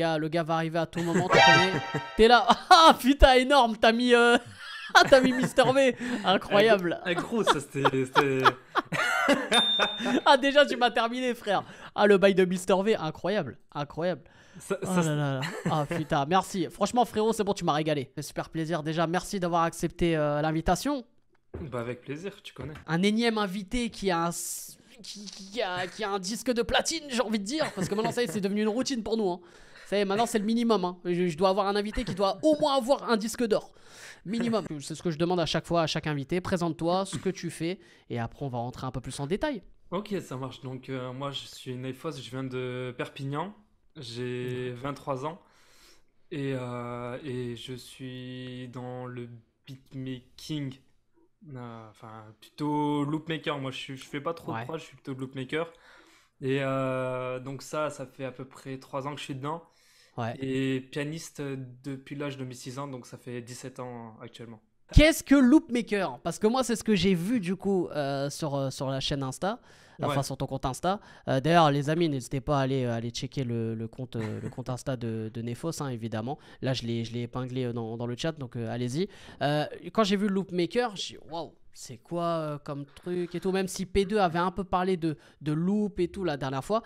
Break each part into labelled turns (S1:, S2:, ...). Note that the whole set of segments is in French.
S1: Le gars va arriver à tout moment, tu connais. T'es là, ah putain, énorme, t'as mis, t'as mis Mister V. Incroyable.
S2: Gros, ça c'était.
S1: Ah, déjà, tu m'as terminé, frère. Ah, le bail de Mister V, incroyable. Incroyable.
S2: Ça,
S1: Oh
S2: ça,
S1: là là là. Ah putain, merci. Franchement, frérot, c'est bon, tu m'as régalé. Ça fait super plaisir. Déjà, merci d'avoir accepté l'invitation.
S2: Bah, avec plaisir, tu connais.
S1: Un énième invité qui a un, qui a un disque de platine, j'ai envie de dire. Parce que maintenant, ça y est, c'est devenu une routine pour nous. Hein. Ça y est, maintenant, c'est le minimum. Hein. Je dois avoir un invité qui doit au moins avoir un disque d'or. Minimum. C'est ce que je demande à chaque fois à chaque invité. Présente-toi, ce que tu fais. Et après, on va rentrer un peu plus en détail.
S2: Ok, ça marche. Donc, moi, je suis Nefos, je viens de Perpignan. J'ai 23 ans. Et je suis dans le beatmaking. Enfin, plutôt loopmaker. Moi, je fais pas trop de
S1: Ouais.
S2: prod, je suis plutôt loopmaker. Et donc, ça fait à peu près 3 ans que je suis dedans.
S1: Ouais.
S2: Et pianiste depuis l'âge de mes 6 ans, donc ça fait 17 ans actuellement.
S1: Qu'est-ce que Loopmaker? Parce que moi, c'est ce que j'ai vu du coup sur la chaîne Insta, enfin
S2: Ouais.
S1: sur ton compte Insta. D'ailleurs, les amis, n'hésitez pas à aller checker le compte Insta de Nefos, hein, évidemment. Là, je l'ai épinglé dans le chat, donc allez-y. Quand j'ai vu Loopmaker, j'ai dit waouh, c'est quoi comme truc et tout. Même si P2 avait un peu parlé de loop et tout la dernière fois,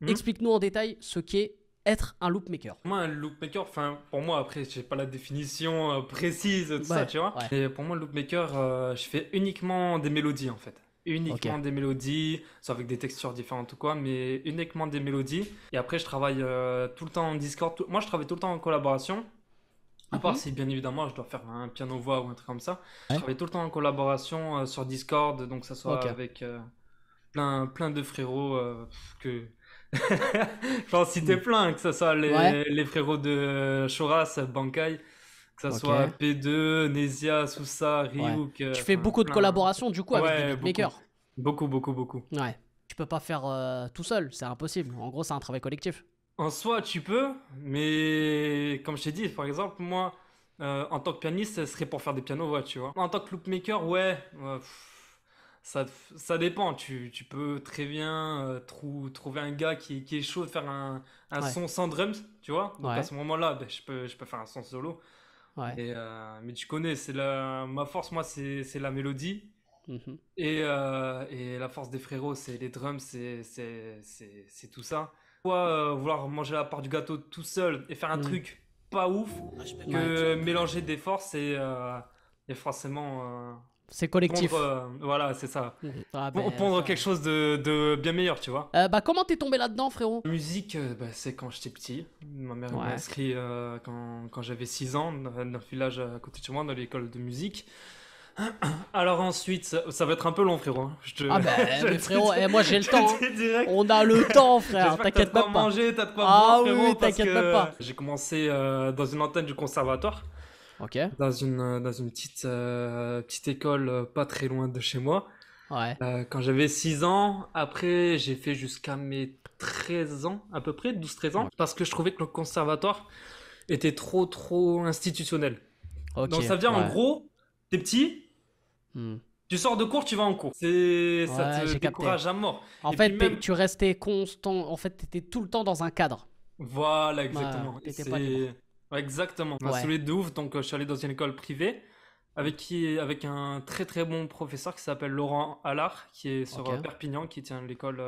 S2: Hmm.
S1: explique-nous en détail ce qu'est être un Loopmaker.
S2: Moi, un loopmaker, enfin, pour moi, après, j'ai pas la définition précise de tout ça,
S1: Ouais,
S2: tu vois.
S1: ouais.
S2: Et pour moi, le loopmaker, je fais uniquement des mélodies, en fait.
S1: Ok.
S2: Uniquement des mélodies, soit avec des textures différentes ou quoi, mais uniquement des mélodies. Et après, je travaille tout le temps en Discord. Moi, je travaille tout le temps en collaboration. À part
S1: Mhm.
S2: si, bien évidemment, je dois faire un piano-voix ou un truc comme ça. Je
S1: Ouais.
S2: travaille tout le temps en collaboration sur Discord, donc ça soit
S1: Ok.
S2: avec plein de frérots que je peux en citer
S1: Hmm.
S2: plein, que ce soit
S1: Ouais.
S2: les frérots de Choras, Bankai, que ce
S1: Ok.
S2: soit P2, Nesia, Sousa,
S1: Ouais.
S2: Ryuk,
S1: Tu fais
S2: enfin
S1: beaucoup de
S2: plein.
S1: collaborations du coup avec des
S2: Ouais, beaucoup.
S1: beatmakers.
S2: Beaucoup.
S1: Ouais. Tu peux pas faire tout seul, c'est impossible. En gros, c'est un travail collectif.
S2: En soi, tu peux, mais comme je t'ai dit, par exemple, moi, en tant que pianiste, ce serait pour faire des pianos, ouais, tu vois. En tant que loopmaker, ouais, ça, ça dépend. Tu peux très bien trouver un gars qui est chaud de faire un
S1: Ouais.
S2: son sans drums, tu vois. Donc à
S1: Ouais.
S2: ce moment-là, ben, je peux faire un son solo.
S1: Ouais.
S2: Mais tu connais, ma force, moi, c'est la mélodie.
S1: Mhm.
S2: Et la force des frérots, c'est les drums, c'est tout ça. Pourquoi vouloir manger la part du gâteau tout seul et faire un
S1: Mhm.
S2: truc pas ouf
S1: Ouais.
S2: que mélanger des forces et forcément
S1: C'est
S2: pondre,
S1: collectif.
S2: voilà, c'est ça.
S1: Mhm. Ah ben
S2: Pondre
S1: ça.
S2: quelque chose de bien meilleur, tu vois.
S1: Bah comment t'es tombé là-dedans, frérot?
S2: La musique, bah, c'est quand j'étais petit. Ma mère m'a
S1: Ouais.
S2: inscrit quand j'avais 6 ans dans le village à côté de chez moi, dans l'école de musique. Alors ensuite, ça va être un peu long, frérot, hein.
S1: Ah ben
S2: Je
S1: mais
S2: te
S1: frérot, moi j'ai le
S2: je
S1: temps.
S2: te
S1: Hein.
S2: dis direct.
S1: On a le temps, frère.
S2: J'espère que t'as de
S1: T'inquiète
S2: quoi
S1: même pas.
S2: manger, t'as de quoi boire,
S1: Ah oui,
S2: frérot,
S1: oui,
S2: parce
S1: t'inquiète même
S2: que
S1: pas.
S2: j'ai commencé dans une antenne du conservatoire,
S1: Ok.
S2: dans une petite école pas très loin de chez moi.
S1: Ouais.
S2: Quand j'avais 6 ans, après j'ai fait jusqu'à mes 13 ans, à peu près, 12 13 ans,
S1: Ouais.
S2: parce que je trouvais que le conservatoire était trop institutionnel.
S1: Ok.
S2: Donc ça veut dire en
S1: Ouais.
S2: gros, t'es petit,
S1: Hmm.
S2: tu sors de cours, tu vas en cours. Ça
S1: Ouais,
S2: te
S1: j'ai capté.
S2: décourage à mort.
S1: En
S2: Et puis
S1: fait,
S2: même,
S1: tu restais constant. En fait, t'étais tout le temps dans un cadre.
S2: voilà,
S1: Ouais,
S2: exactement. Et
S1: t'étais pas libre.
S2: ouais, exactement. On m'a
S1: Ouais.
S2: saoulé de ouf, donc je suis allé dans une école privée avec un très bon professeur qui s'appelle Laurent Allard, qui est sur
S1: Ok.
S2: Perpignan, qui tient l'école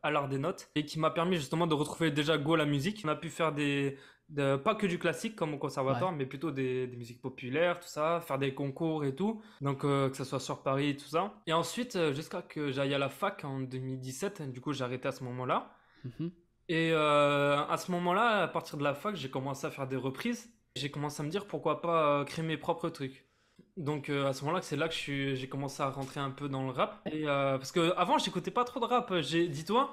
S2: Allard des Notes, et qui m'a permis justement de retrouver déjà goût à la musique. On a pu faire pas que du classique comme au
S1: Ouais.
S2: conservatoire, mais plutôt des musiques populaires, tout ça, faire des concours et tout. Donc que ce soit sur Paris, tout ça. Et ensuite, jusqu'à que j'aille à la fac en 2017, du coup j'ai arrêté à ce moment-là.
S1: Mhm.
S2: Et à ce moment-là, à partir de la fac, j'ai commencé à faire des reprises. J'ai commencé à me dire pourquoi pas créer mes propres trucs. Donc à ce moment-là, c'est là que j'ai commencé à rentrer un peu dans le rap. Et parce que avant, j'écoutais pas trop de rap. Dis-toi,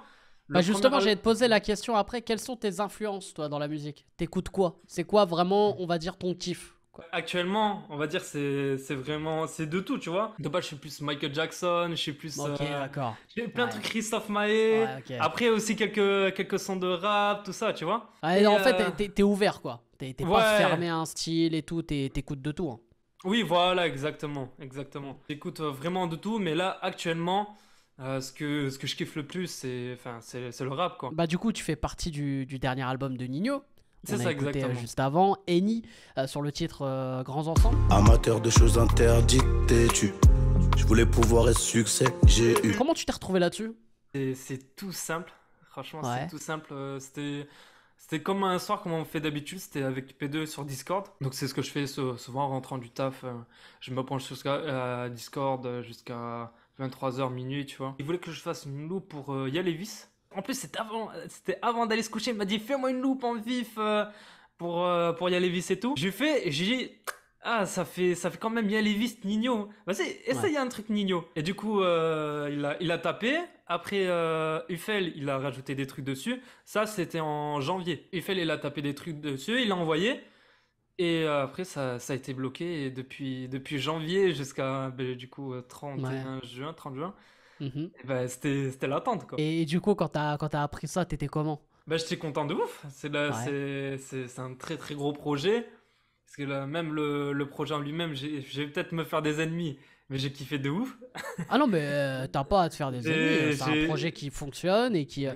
S1: Bah
S2: le premier
S1: justement, j'allais te poser la question après. Quelles sont tes influences, toi, dans la musique? T'écoutes quoi? C'est quoi vraiment, on va dire, ton kiff, quoi?
S2: actuellement, on va dire c'est vraiment c'est de tout, tu vois. De base, je suis plus Michael Jackson, je suis plus
S1: Ok, d'accord.
S2: j'ai plein de
S1: Ouais.
S2: trucs Christophe Maé.
S1: Ouais, ok.
S2: Après aussi quelques sons de rap, tout ça, tu vois.
S1: Ouais,
S2: Et
S1: en fait, t'es ouvert, quoi. T'es pas
S2: ouais.
S1: fermé à un style et tout. T'écoutes de tout. Hein.
S2: Oui, voilà, exactement. J'écoute vraiment de tout, mais là, actuellement, ce que je kiffe le plus, c'est le rap, quoi.
S1: Bah du coup, tu fais partie du dernier album de Nino.
S2: C'est
S1: On a
S2: ça,
S1: écouté
S2: exactement.
S1: juste avant Eni sur le titre Grands Ensemble.
S3: Amateur de choses interdites, t'es-tu? Je voulais pouvoir et succès, j'ai eu.
S1: Comment tu t'es retrouvé là-dessus?
S2: C'est tout simple. Franchement,
S1: Ouais.
S2: c'est tout simple. C'était comme un soir, comme on fait d'habitude. C'était avec P2 sur Discord. Donc, c'est ce que je fais souvent en rentrant du taf. Je me penche jusqu'à Discord jusqu'à 23h, minuit, tu vois. Il voulait que je fasse une loupe pour Yalevis. En plus, c'était avant d'aller se coucher. Il m'a dit, fais-moi une loupe en vif pour Yalevis et tout. J'ai fait, et j'ai dit, ah, ça fait quand même Yalevis Nino. Vas-y, essaye un truc Nino. Et du coup, il a tapé. Après, Ufel, il a rajouté des trucs dessus. Ça, c'était en janvier. Ufel, il a tapé des trucs dessus, il l'a envoyé. Et après, ça a été bloqué. Et depuis janvier jusqu'à, du coup, 30 juin,
S1: Mhm.
S2: et ben, c'était l'attente, quoi.
S1: Et du coup, quand t'as appris ça, t'étais comment?
S2: Bah, j'étais content de ouf. C'est un très très gros projet. Parce que là, même le projet en lui-même, je vais peut-être me faire des ennemis. Mais j'ai kiffé de ouf.
S1: Ah non, mais t'as pas à te faire des ennemis. C'est un projet qui fonctionne et qui a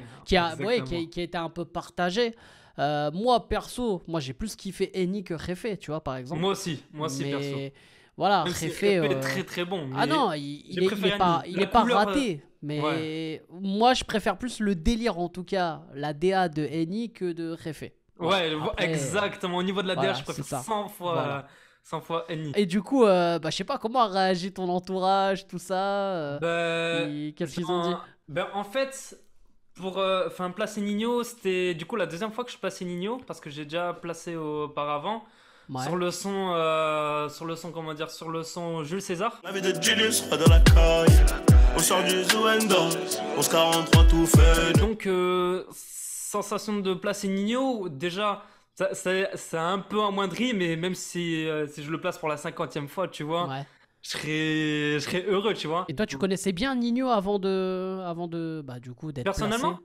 S1: été un peu partagé. Moi, perso, j'ai plus kiffé Eni que Réfé, tu vois, par exemple.
S2: Moi aussi, perso.
S1: Mais voilà,
S2: Même si
S1: Réfé.
S2: Réfé est très très bon.
S1: Ah
S2: mais
S1: non,
S2: j'ai
S1: il
S2: préféré
S1: est pas,
S2: Annie.
S1: il
S2: La
S1: est pas
S2: couleur,
S1: raté. Mais moi, je préfère plus le délire, en tout cas, la DA de Eni que de Réfé.
S2: Ouais,
S1: Après,
S2: exactement. Au niveau de la DA,
S1: voilà,
S2: je préfère
S1: c'est ça.
S2: 100 fois,
S1: Voilà.
S2: 100 fois Annie.
S1: Et du coup, je sais pas comment a réagi ton entourage, tout ça. Qu'est-ce qu'ils ont dit?
S2: En fait, pour placer Nino, c'était du coup la deuxième fois que je plaçais Nino parce que j'ai déjà placé auparavant.
S1: Ouais.
S2: Sur le son, comment dire, sur le son Jules César.
S3: La vie de Julius, roi de la caille. Au sort du Zouendo, 1143 tout fait.
S2: Donc, sensation de placer Nino, déjà, ça a un peu amoindri, mais même si je le place pour la 50e fois, tu vois,
S1: Ouais.
S2: je serais heureux, tu vois.
S1: Et toi, tu connaissais bien Nino avant de du coup, d'être
S2: Personnellement
S1: placé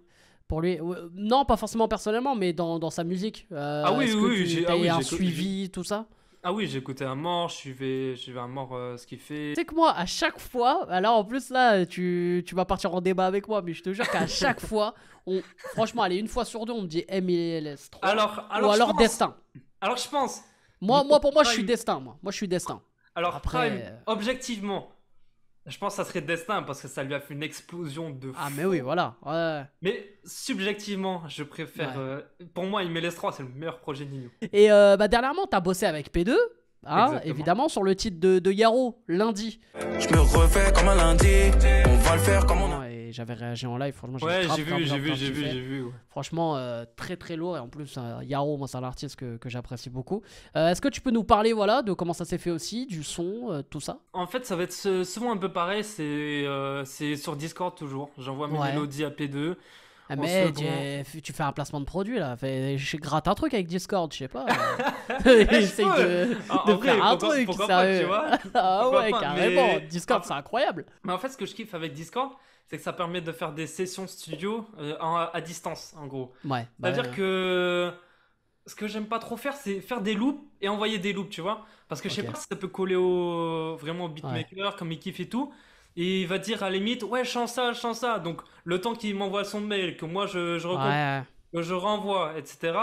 S1: pour lui? Non, pas forcément personnellement, mais dans sa musique.
S2: Ah oui,
S1: est-ce
S2: oui,
S1: que
S2: j'ai-
S1: tu
S2: ah oui,
S1: as un
S2: j'ai-
S1: suivi, tout ça?
S2: Ah oui, j'ai écouté à mort, je suivais à mort ce qu'il fait.
S1: Tu sais que moi, à chaque fois, alors en plus là, tu vas partir en débat avec moi, mais je te jure qu'à chaque fois, franchement, allez, une fois sur deux, on me dit MLS 3
S2: Alors,
S1: ou alors
S2: je pense-
S1: Destin.
S2: Alors, je pense.
S1: Pour moi, je suis
S2: Prime.
S1: Destin, moi. Moi, je suis Destin.
S2: Alors,
S1: Après,
S2: Prime, objectivement, je pense que ça serait Destin parce que ça lui a fait une explosion de
S1: Ah,
S2: fou.
S1: mais oui, voilà. Ouais.
S2: Mais subjectivement, je préfère. Pour moi, MLS 3, c'est le meilleur projet de Nino.
S1: Et dernièrement, t'as bossé avec P2, hein,
S2: Exactement.
S1: évidemment, sur le titre de Yaro, lundi.
S3: Je me refais comme un lundi. On va le faire comme on a.
S1: Et j'avais réagi en live, franchement,
S2: Ouais,
S1: grave,
S2: j'ai
S1: grave,
S2: vu,
S1: grave kiffé.
S2: j'ai vu. Ouais.
S1: Franchement, très très lourd. Et en plus, Yaro, moi, c'est un artiste que j'apprécie beaucoup. Est-ce que tu peux nous parler, voilà, de comment ça s'est fait aussi, du son, tout ça?
S2: En fait, ça va être souvent un peu pareil. C'est sur Discord toujours. J'envoie mes
S1: Ouais.
S2: mélodies à P2.
S1: Ah,
S2: En
S1: mais
S2: second.
S1: tu fais un placement de produit là. Je gratte un truc avec Discord, je sais pas. Essaye
S2: peux. En
S1: de
S2: vrai,
S1: faire un
S2: pourquoi-
S1: truc,
S2: pourquoi pas,
S1: sérieux.
S2: tu vois.
S1: Ah
S2: Pourquoi
S1: ouais,
S2: pas,
S1: carrément.
S2: mais-
S1: Discord, c'est incroyable.
S2: Mais en fait, ce que je kiffe avec Discord, c'est que ça permet de faire des sessions studio à distance, en gros.
S1: Ouais.
S2: C'est-à-dire que ce que j'aime pas trop faire, c'est faire des loops et envoyer des loops, tu vois. Parce que je sais
S1: Ok.
S2: pas si ça peut coller vraiment au beatmaker, comme il kiffe et tout. Et il va dire à la limite, ouais, chante ça. Donc, le temps qu'il m'envoie son mail, que moi
S1: Ouais.
S2: que je renvoie, etc.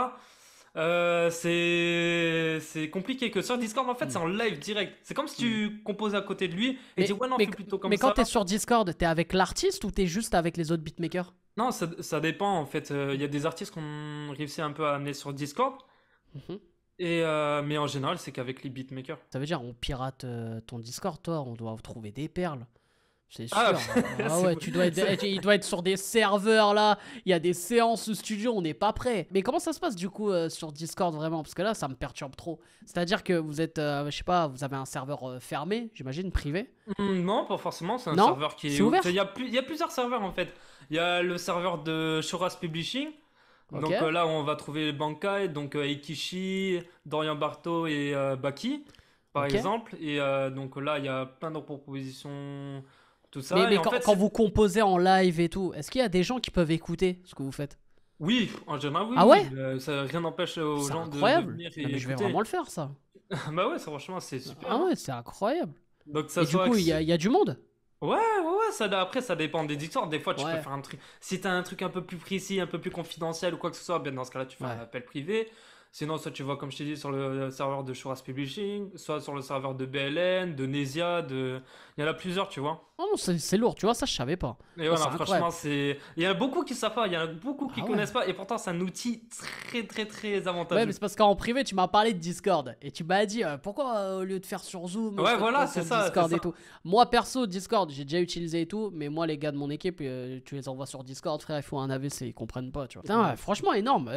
S2: C'est compliqué que sur Discord, en fait, c'est en live direct. C'est comme si tu composais à côté de lui et dis, ouais, non, fais plutôt comme
S1: mais
S2: ça.
S1: quand t'es sur Discord, t'es avec l'artiste ou t'es juste avec les autres beatmakers?
S2: Non, ça dépend en fait. Il y a des artistes qu'on réussit un peu à amener sur Discord.
S1: Mhm.
S2: Mais en général, c'est qu'avec les beatmakers.
S1: Ça veut dire on pirate ton Discord, toi, on doit trouver des perles. C'est sûr.
S2: Ah,
S1: Ah ouais, il doit être sur des serveurs là. Il y a des séances studio, on n'est pas prêt. Mais comment ça se passe du coup sur Discord vraiment? Parce que là, ça me perturbe trop. C'est-à-dire que vous êtes, je sais pas, vous avez un serveur fermé, j'imagine, privé?
S2: Non, pas forcément. C'est un
S1: Non,
S2: serveur qui est
S1: c'est ouvert.
S2: Il y a plusieurs serveurs en fait. Il y a le serveur de Shoras Publishing.
S1: Ok.
S2: Donc là, on va trouver Bankai, donc Eikishi, Dorian Barto et Baki, par
S1: Ok.
S2: exemple. Et donc là, il y a plein de propositions, tout ça.
S1: Mais
S2: Et en fait,
S1: quand vous composez en live et tout, est-ce qu'il y a des gens qui peuvent écouter ce que vous faites?
S2: oui, en général, oui.
S1: Ah ouais?
S2: Ça, rien n'empêche aux
S1: C'est
S2: gens de
S1: incroyable.
S2: venir et
S1: Non, mais je vais
S2: écouter.
S1: vraiment le faire ça.
S2: Bah ouais, ça, franchement, c'est super.
S1: Ah ouais, c'est incroyable.
S2: Donc ça
S1: Et
S2: se
S1: du
S2: voit
S1: coup,
S2: que
S1: il y a du monde.
S2: Ouais, après ça dépend des Discord. Des fois tu
S1: Ouais.
S2: peux faire un truc. Si t'as un truc un peu plus précis, un peu plus confidentiel ou quoi que ce soit, bien dans ce cas-là tu fais
S1: Ouais.
S2: un appel privé. Sinon, soit tu vas, comme je t'ai dit, sur le serveur de Showraz Publishing, soit sur le serveur de BLN, de Nesia, il y en a plusieurs, tu vois.
S1: Oh non, c'est lourd, tu vois, ça je savais pas.
S2: Et
S1: Oh,
S2: voilà,
S1: c'est incroyable.
S2: franchement, il y en a beaucoup qui savent pas, il y en a beaucoup qui
S1: Ah ouais.
S2: connaissent pas, et pourtant, c'est un outil très, très, très
S1: Ouais, mais
S2: avantageux.
S1: c'est parce qu'en privé, tu m'as parlé de Discord et tu m'as dit pourquoi au lieu de faire sur Zoom, je
S2: Ouais,
S1: fais
S2: voilà,
S1: pas
S2: c'est
S1: sur
S2: ça,
S1: Discord
S2: c'est
S1: et
S2: ça.
S1: tout. Moi, perso, Discord, j'ai déjà utilisé et tout, mais moi, les gars de mon équipe, tu les envoies sur Discord, frère, il faut un AVC, ils comprennent pas, tu vois. Putain, ouais, franchement, énorme.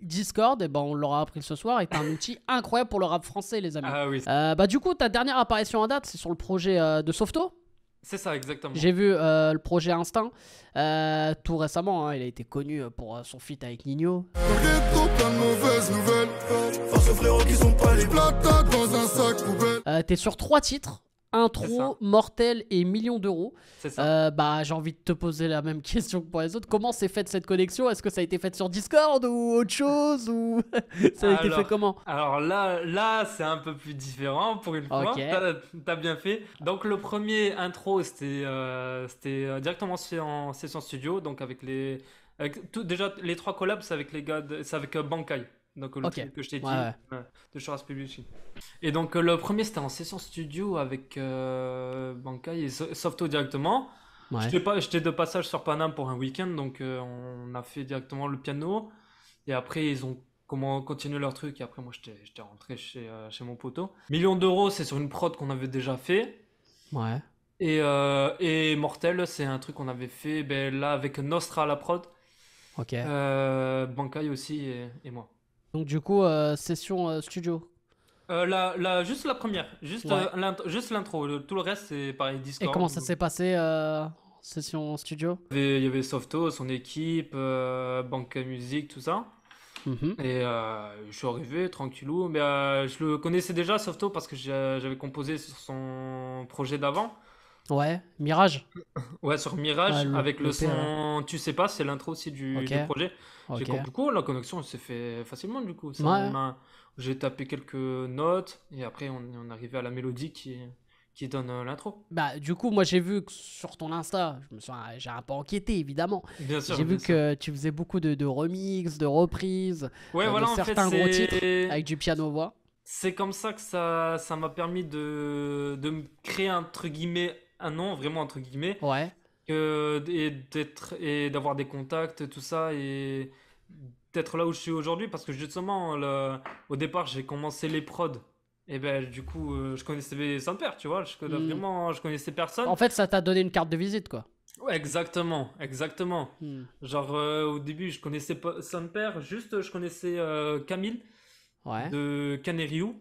S1: Discord, on l'aura appris ce soir, est un outil incroyable pour le rap français, les amis.
S2: Ah oui,
S1: Du coup, ta dernière apparition en date, c'est sur le projet de Softo.
S2: c'est ça, exactement.
S1: J'ai vu le projet Instinct tout récemment, hein, il a été connu pour son feat avec Nino.
S4: Dans le ghetto, plein de mauvaises nouvelles. Face aux frérots qui sont pas les platanes dans un sac poubelle.
S1: T'es sur 3 titres.
S2: C'est
S1: Intro,
S2: ça.
S1: Mortel et Millions d'euros.
S2: C'est ça.
S1: J'ai envie de te poser la même question que pour les autres. Comment s'est faite cette connexion? Est-ce que ça a été fait sur Discord ou autre chose ou ça a été fait comment?
S2: Alors là, c'est un peu plus différent pour une fois.
S1: Ok.
S2: T'as bien fait. Donc le premier intro, c'était directement fait en session studio, donc déjà les 3 collabs, c'est avec les gars, c'est avec Bankai. Donc le
S1: Ok.
S2: truc que je t'ai dit,
S1: Ouais.
S2: de Showraz Publishing. Et donc le premier, c'était en session studio avec Bankai et Softo directement.
S1: Ouais.
S2: J'étais de passage sur Paname pour un week-end, donc on a fait directement le piano. Et après, ils ont continué leur truc. Et après, moi, j'étais rentré chez mon poteau. Millions d'euros, c'est sur une prod qu'on avait déjà fait.
S1: Ouais.
S2: Et Mortel, c'est un truc qu'on avait fait là avec Nostra à la prod.
S1: Ok.
S2: Bankai aussi et moi.
S1: Donc du coup, session studio.
S2: Juste la première, juste l'intro. Tout le reste, c'est pareil,
S1: Et
S2: Discord.
S1: comment ça s'est passé session studio?
S2: Il y avait Softo, son équipe, Bankai Music, tout ça.
S1: Mhm.
S2: Et je suis arrivé tranquillou, mais je le connaissais déjà Softo parce que j'avais composé sur son projet d'avant.
S1: Ouais. Mirage.
S2: Ouais, sur Mirage,
S1: Ouais,
S2: avec le
S1: l'EP,
S2: son Tu sais pas, c'est l'intro aussi du
S1: Ok.
S2: projet.
S1: Ok.
S2: Du coup, la connexion s'est fait facilement du coup.
S1: Ouais.
S2: J'ai tapé quelques notes et après on arrivait à la mélodie qui donne l'intro.
S1: Du coup, moi j'ai vu que sur ton Insta, j'ai un peu enquêté évidemment.
S2: Bien sûr.
S1: J'ai vu
S2: bien sûr.
S1: que tu faisais beaucoup de remix, de reprises,
S2: Ouais, voilà,
S1: de
S2: en fait,
S1: certains gros titres
S2: c'est.
S1: avec du piano-voix.
S2: C'est comme ça que ça m'a permis de me créer entre guillemets un nom, vraiment entre guillemets,
S1: Ouais.
S2: et d'avoir des contacts, tout ça, et d'être là où je suis aujourd'hui, parce que justement, au départ, j'ai commencé les prods, et du coup, je connaissais son père, tu vois, vraiment, je connaissais personne.
S1: En fait, ça t'a donné une carte de visite, quoi.
S2: Ouais, exactement.
S1: Hmm.
S2: Genre, au début, je connaissais pas son père, juste, je connaissais Camille
S1: Ouais.
S2: de Caneriou.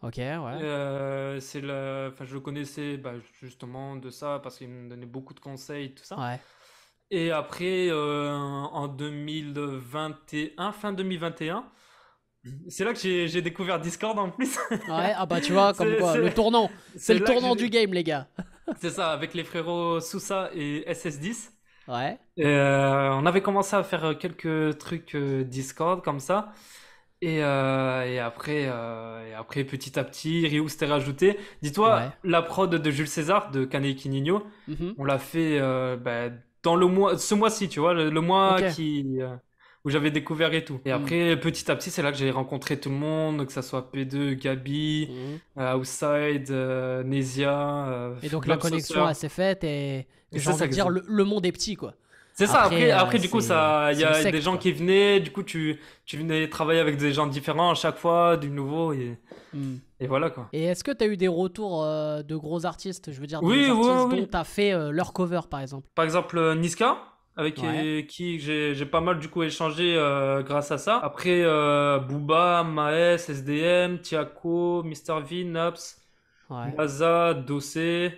S1: Ok, ouais.
S2: Je le connaissais justement de ça parce qu'il me donnait beaucoup de conseils, tout ça.
S1: Ouais.
S2: Et après, en 2021, fin 2021, c'est là que j'ai découvert Discord en plus.
S1: Ouais, tu vois, comme quoi, le tournant. C'est le
S2: là que
S1: tournant
S2: j'ai-
S1: du game, les gars.
S2: C'est ça, avec les frérots Sousa et SS10.
S1: Ouais.
S2: On avait commencé à faire quelques trucs Discord comme ça. Et après, petit à petit, Ryu s'était rajouté. Dis-toi,
S1: Ouais.
S2: la prod de Jules César, de Kaneki Nino,
S1: Mhm.
S2: on l'a fait dans ce mois-ci, tu vois, le mois
S1: Ok.
S2: où j'avais découvert et tout. Et
S1: Mm.
S2: après, petit à petit, c'est là que j'ai rencontré tout le monde, que ça soit P2, Gabi,
S1: Mhm.
S2: Outside, Nesia,
S1: Et donc la
S2: Blob
S1: connexion,
S2: Saucer.
S1: elle s'est faite et
S2: Et
S1: j'ai
S2: c'est
S1: envie
S2: ça
S1: de dire,
S2: exact.
S1: le monde est petit, quoi.
S2: C'est ça,
S1: Après,
S2: après du coup,
S1: c'est
S2: il y
S1: une
S2: a
S1: secte,
S2: des gens
S1: quoi.
S2: qui venaient, du coup, tu venais travailler avec des gens différents à chaque fois, du nouveau,
S1: Hmm.
S2: et voilà quoi.
S1: Et est-ce que tu as eu des retours de gros artistes, je veux dire,
S2: Oui,
S1: des
S2: oui,
S1: artistes
S2: oui.
S1: dont tu as fait leur cover, par exemple?
S2: Par exemple, Niska, avec
S1: Ouais.
S2: qui j'ai pas mal du coup échangé grâce à ça. Après, Booba, Maes, SDM, Tiako, Mr. V, Naps,
S1: Ouais.
S2: Maza, Dossé,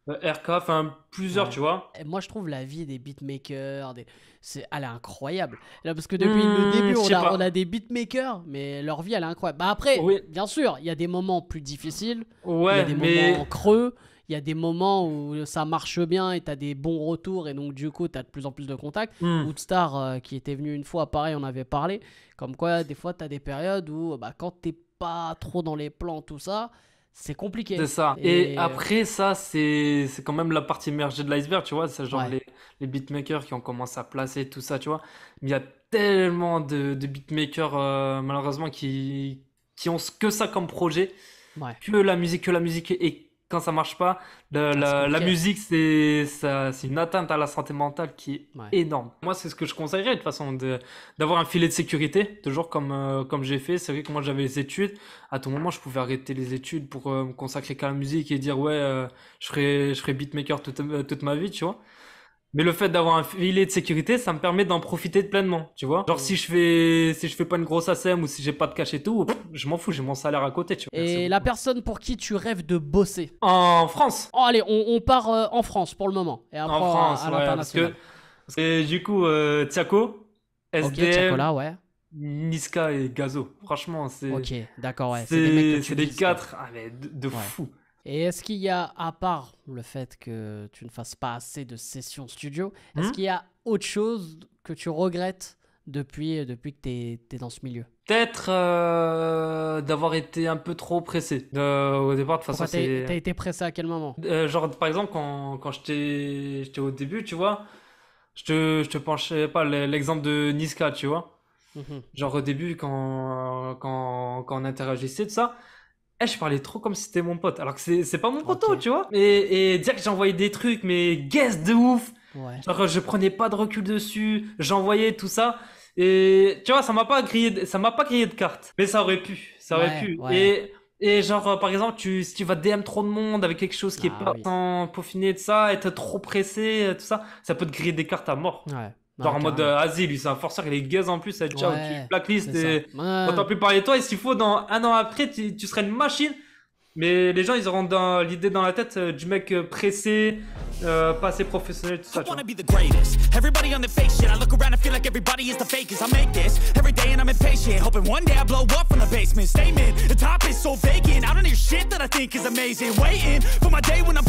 S2: RK, enfin plusieurs,
S1: Ouais.
S2: tu vois.
S1: Et moi, je trouve la vie des beatmakers, elle est incroyable. Là, parce que depuis le début,
S2: je sais pas.
S1: on a des beatmakers, mais leur vie, elle est incroyable. Après,
S2: Oui.
S1: bien sûr, il y a des moments plus difficiles, il y a
S2: Ouais,
S1: des
S2: mais
S1: moments creux, il y a des moments où ça marche bien et tu as des bons retours, et donc du coup, tu as de plus en plus de contacts. Woodstar, qui était venu une fois, pareil, on avait parlé, comme quoi, des fois, tu as des périodes où, quand t'es pas trop dans les plans, tout ça, c'est compliqué.
S2: c'est ça. Et après, ça, c'est quand même la partie immergée de l'iceberg, tu vois. C'est genre
S1: Ouais.
S2: les beatmakers qui ont commencé à placer tout ça, tu vois. Mais il y a tellement de beatmakers, malheureusement, qui ont que ça comme projet.
S1: Ouais.
S2: Que la musique. Et quand ça marche pas, la musique, c'est une atteinte à la santé mentale qui est énorme. Moi, c'est ce que je conseillerais, de toute façon, d'avoir un filet de sécurité, toujours comme j'ai fait. C'est vrai que moi, j'avais les études. À tout moment, je pouvais arrêter les études pour me consacrer qu'à la musique et dire, je serai beatmaker toute ma vie, tu vois. Mais le fait d'avoir un filet de sécurité, ça me permet d'en profiter pleinement, tu vois. Genre, si je fais pas une grosse ASM ou si j'ai pas de cash et tout, je m'en fous, j'ai mon salaire à côté, tu vois.
S1: Et la personne pour qui tu rêves de bosser?
S2: En France.
S1: Oh, allez, on part en France pour le moment. Et après,
S2: en France,
S1: à l'international.
S2: Parce que du coup, Tiako, SDM,
S1: Ok, Tiakola, ouais.
S2: Niska et Gazo. Franchement, c'est...
S1: Ok, d'accord, ouais. C'est des mecs que tu
S2: des
S1: vises,
S2: 4, mais de fou.
S1: Et est-ce qu'il y a, à part le fait que tu ne fasses pas assez de sessions studio, est-ce qu'il y a autre chose que tu regrettes depuis que t'es dans ce milieu?
S2: Peut-être d'avoir été un peu trop pressé. Au départ, de toute façon,
S1: t'as été pressé à quel moment?
S2: Genre, par exemple, quand j'étais au début, tu vois, je te penchais pas l'exemple de Niska, tu vois. Genre, au début, quand on interagissait, tout ça, je parlais trop comme si c'était mon pote, alors que c'est pas mon poteau, tu vois. Et dire que j'envoyais des trucs, mais guess de ouf. Ouais. Genre, je prenais pas de recul dessus, j'envoyais tout ça. Et tu vois, ça m'a pas grillé de cartes. Mais ça aurait pu. Ouais. Et genre, par exemple, si tu vas DM trop de monde avec quelque chose qui est pas sans peaufiner de ça, être trop pressé, tout ça, ça peut te griller des cartes à mort. Ouais. Genre en mode Asie, lui c'est un forceur, il est gaze en plus, ciao, tu blacklist et on t'entend plus parler de toi. Et s'il faut, dans un an après, tu serais une machine. Mais les gens, ils auront l'idée dans la tête du mec pressé, pas assez professionnel, tout ça. Everybody on the fake shit. I look around and feel like everybody is the fakest. I make this every day and I'm impatient, hoping one day I blow up from the basement. Statement, the top is so vacant. I don't hear shit that I think is amazing. Waiting for my day when I'm